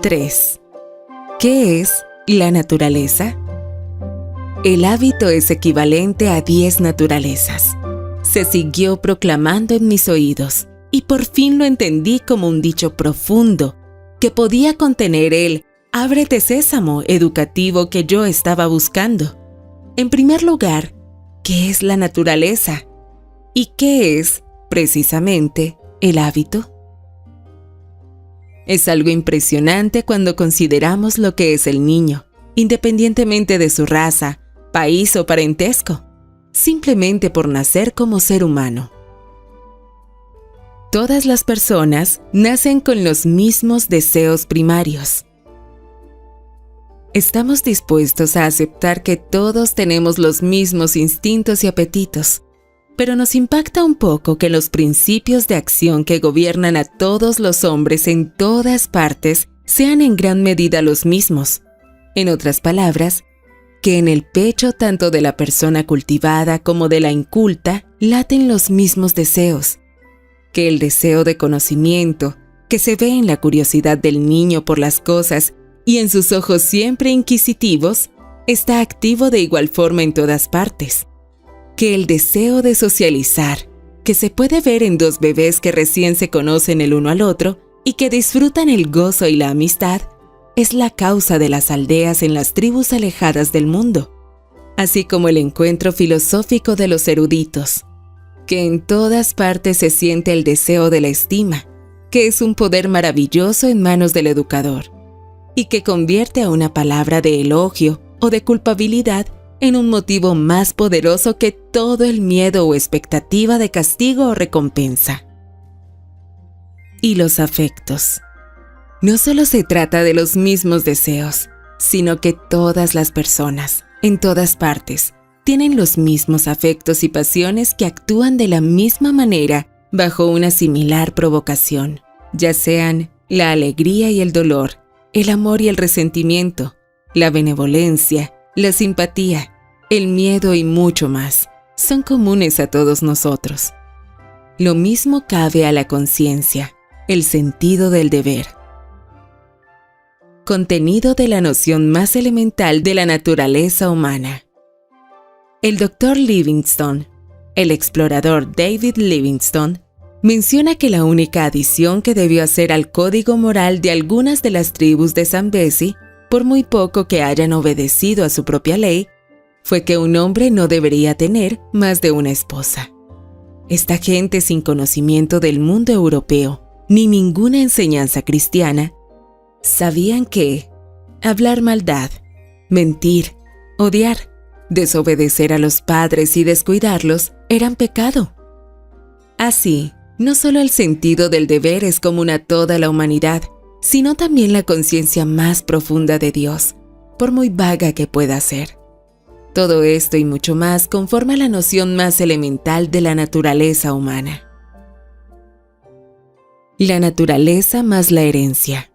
3. ¿Qué es la naturaleza? El hábito es equivalente a 10 naturalezas. Se siguió proclamando en mis oídos, y por fin lo entendí como un dicho profundo, que podía contener el «ábrete sésamo» educativo que yo estaba buscando. En primer lugar, ¿qué es la naturaleza? ¿Y qué es, precisamente, el hábito? Es algo impresionante cuando consideramos lo que es el niño, independientemente de su raza, país o parentesco, simplemente por nacer como ser humano. Todas las personas nacen con los mismos deseos primarios. Estamos dispuestos a aceptar que todos tenemos los mismos instintos y apetitos, pero nos impacta un poco que los principios de acción que gobiernan a todos los hombres en todas partes sean en gran medida los mismos. En otras palabras, que en el pecho tanto de la persona cultivada como de la inculta laten los mismos deseos, que el deseo de conocimiento, que se ve en la curiosidad del niño por las cosas y en sus ojos siempre inquisitivos, está activo de igual forma en todas partes, que el deseo de socializar, que se puede ver en dos bebés que recién se conocen el uno al otro y que disfrutan el gozo y la amistad, es la causa de las aldeas en las tribus alejadas del mundo, así como el encuentro filosófico de los eruditos, que en todas partes se siente el deseo de la estima, que es un poder maravilloso en manos del educador, y que convierte a una palabra de elogio o de culpabilidad en un motivo más poderoso que todo el miedo o expectativa de castigo o recompensa. Y los afectos. No solo se trata de los mismos deseos, sino que todas las personas, en todas partes, tienen los mismos afectos y pasiones que actúan de la misma manera bajo una similar provocación, ya sean la alegría y el dolor, el amor y el resentimiento, la benevolencia, la simpatía, el miedo y mucho más, son comunes a todos nosotros. Lo mismo cabe a la conciencia, el sentido del deber. Contenido de la noción más elemental de la naturaleza humana. El Dr. Livingstone, el explorador David Livingstone, menciona que la única adición que debió hacer al código moral de algunas de las tribus de Zambezi, por muy poco que hayan obedecido a su propia ley, fue que un hombre no debería tener más de una esposa. Esta gente sin conocimiento del mundo europeo, ni ninguna enseñanza cristiana, sabían que hablar maldad, mentir, odiar, desobedecer a los padres y descuidarlos eran pecado. Así, no solo el sentido del deber es común a toda la humanidad, sino también la conciencia más profunda de Dios, por muy vaga que pueda ser. Todo esto y mucho más conforma la noción más elemental de la naturaleza humana. La naturaleza más la herencia.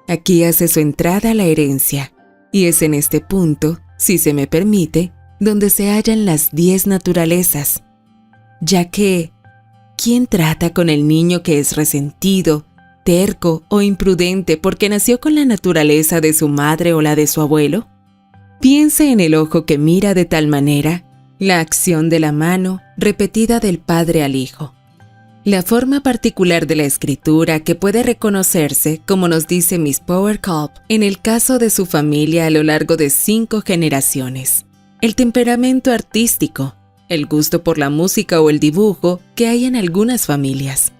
Aquí hace su entrada la herencia, y es en este punto, si se me permite, donde se hallan las 10 naturalezas, ya que ¿quién trata con el niño que es resentido, terco o imprudente porque nació con la naturaleza de su madre o la de su abuelo? Piense en el ojo que mira de tal manera, la acción de la mano repetida del padre al hijo, la forma particular de la escritura que puede reconocerse, como nos dice Miss Power Culp, en el caso de su familia a lo largo de 5 generaciones, el temperamento artístico, el gusto por la música o el dibujo que hay en algunas familias.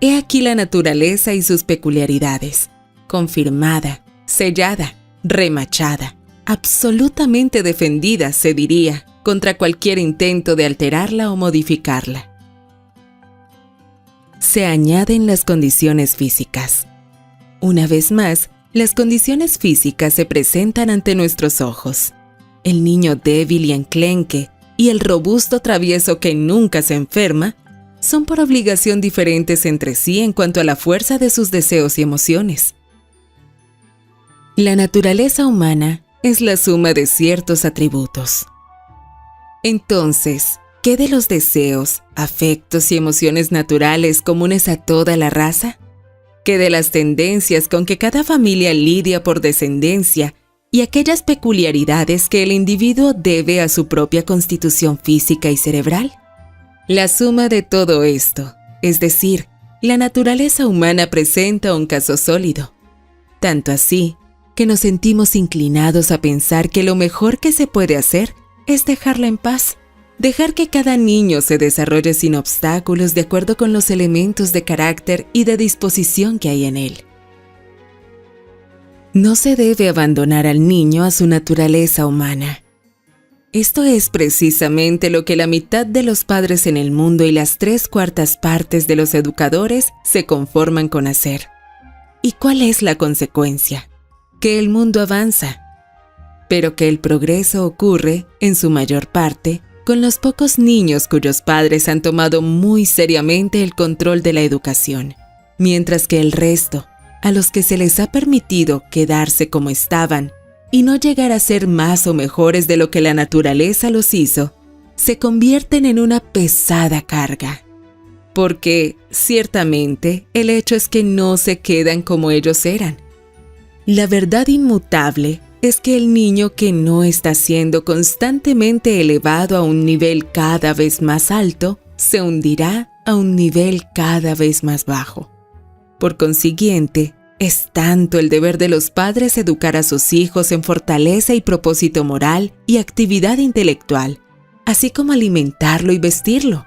He aquí la naturaleza y sus peculiaridades, confirmada, sellada, remachada, absolutamente defendida, se diría, contra cualquier intento de alterarla o modificarla. Se añaden las condiciones físicas. Una vez más, las condiciones físicas se presentan ante nuestros ojos. El niño débil y enclenque y el robusto travieso que nunca se enferma son por obligación diferentes entre sí en cuanto a la fuerza de sus deseos y emociones. La naturaleza humana es la suma de ciertos atributos. Entonces, ¿qué de los deseos, afectos y emociones naturales comunes a toda la raza? que de las tendencias con que cada familia lidia por descendencia y aquellas peculiaridades que el individuo debe a su propia constitución física y cerebral. La suma de todo esto, es decir, la naturaleza humana presenta un caso sólido, tanto así que nos sentimos inclinados a pensar que lo mejor que se puede hacer es dejarla en paz, dejar que cada niño se desarrolle sin obstáculos de acuerdo con los elementos de carácter y de disposición que hay en él. No se debe abandonar al niño a su naturaleza humana. Esto es precisamente lo que la mitad de los padres en el mundo y las 3/4 partes de los educadores se conforman con hacer. ¿Y cuál es la consecuencia? Que el mundo avanza, pero que el progreso ocurre, en su mayor parte, con los pocos niños cuyos padres han tomado muy seriamente el control de la educación, mientras que el resto, a los que se les ha permitido quedarse como estaban y no llegar a ser más o mejores de lo que la naturaleza los hizo, se convierten en una pesada carga. Porque, ciertamente, el hecho es que no se quedan como ellos eran. La verdad inmutable es que el niño que no está siendo constantemente elevado a un nivel cada vez más alto, se hundirá a un nivel cada vez más bajo. Por consiguiente, es tanto el deber de los padres educar a sus hijos en fortaleza y propósito moral y actividad intelectual, así como alimentarlo y vestirlo,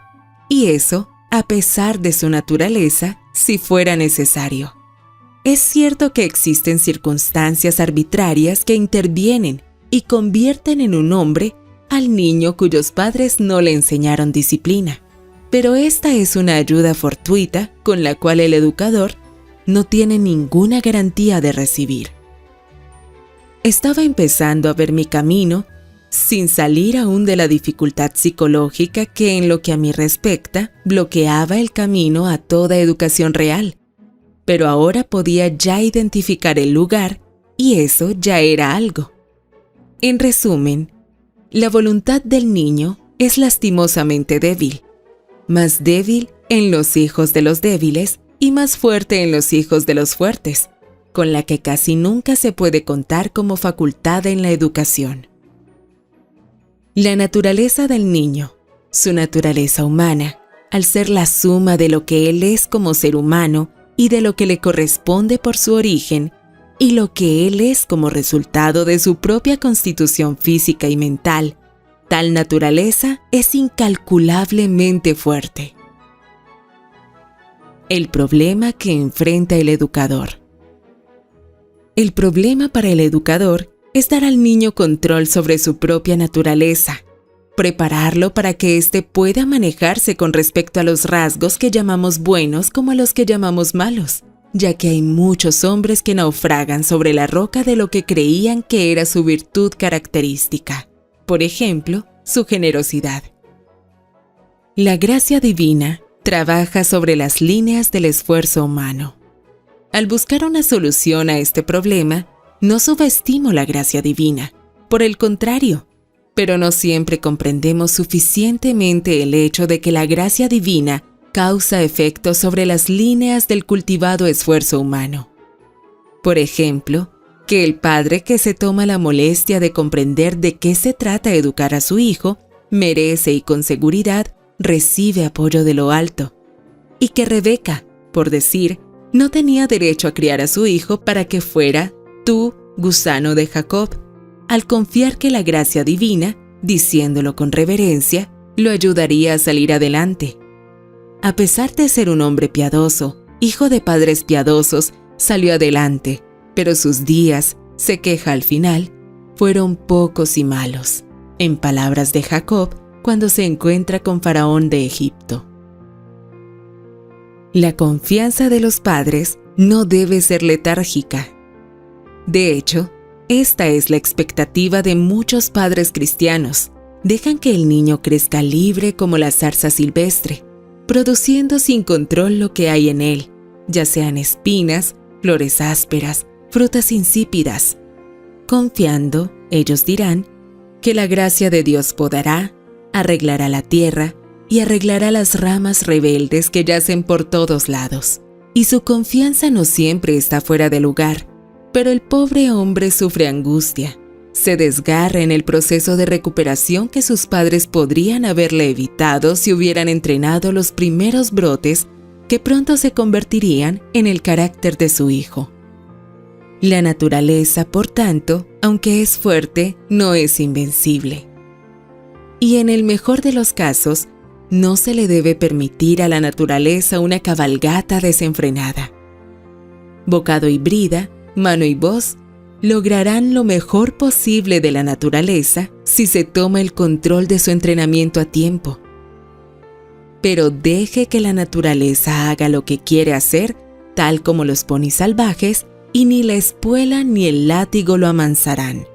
y eso a pesar de su naturaleza, si fuera necesario. Es cierto que existen circunstancias arbitrarias que intervienen y convierten en un hombre al niño cuyos padres no le enseñaron disciplina, pero esta es una ayuda fortuita con la cual el educador no tiene ninguna garantía de recibir. Estaba empezando a ver mi camino sin salir aún de la dificultad psicológica que en lo que a mí respecta bloqueaba el camino a toda educación real, pero ahora podía ya identificar el lugar y eso ya era algo. En resumen, la voluntad del niño es lastimosamente débil, más débil en los hijos de los débiles y más fuerte en los hijos de los fuertes, con la que casi nunca se puede contar como facultad en la educación. La naturaleza del niño, su naturaleza humana, al ser la suma de lo que él es como ser humano y de lo que le corresponde por su origen, y lo que él es como resultado de su propia constitución física y mental, tal naturaleza es incalculablemente fuerte. El problema que enfrenta el educador. El problema para el educador es dar al niño control sobre su propia naturaleza, prepararlo para que éste pueda manejarse con respecto a los rasgos que llamamos buenos como a los que llamamos malos, ya que hay muchos hombres que naufragan sobre la roca de lo que creían que era su virtud característica, por ejemplo, su generosidad. La gracia divina trabaja sobre las líneas del esfuerzo humano. Al buscar una solución a este problema, no subestimo la gracia divina, por el contrario, pero no siempre comprendemos suficientemente el hecho de que la gracia divina causa efectos sobre las líneas del cultivado esfuerzo humano. Por ejemplo, que el padre que se toma la molestia de comprender de qué se trata educar a su hijo, merece y con seguridad recibe apoyo de lo alto, y que Rebeca, por decir, no tenía derecho a criar a su hijo para que fuera tú, gusano de Jacob, al confiar que la gracia divina, diciéndolo con reverencia, lo ayudaría a salir adelante. A pesar de ser un hombre piadoso, hijo de padres piadosos, salió adelante, pero sus días, se queja al final, fueron pocos y malos, en palabras de Jacob cuando se encuentra con Faraón de Egipto. La confianza de los padres no debe ser letárgica. De hecho, esta es la expectativa de muchos padres cristianos. Dejan que el niño crezca libre como la zarza silvestre, produciendo sin control lo que hay en él, ya sean espinas, flores ásperas, frutas insípidas. Confiando, ellos dirán, que la gracia de Dios podará, arreglará la tierra y arreglará las ramas rebeldes que yacen por todos lados, y su confianza no siempre está fuera de lugar, pero el pobre hombre sufre angustia, se desgarra en el proceso de recuperación que sus padres podrían haberle evitado si hubieran entrenado los primeros brotes que pronto se convertirían en el carácter de su hijo. La naturaleza, por tanto, aunque es fuerte, no es invencible. Y en el mejor de los casos, no se le debe permitir a la naturaleza una cabalgata desenfrenada. Bocado y brida, mano y voz, lograrán lo mejor posible de la naturaleza si se toma el control de su entrenamiento a tiempo. Pero deje que la naturaleza haga lo que quiere hacer, tal como los ponis salvajes, y ni la espuela ni el látigo lo amansarán.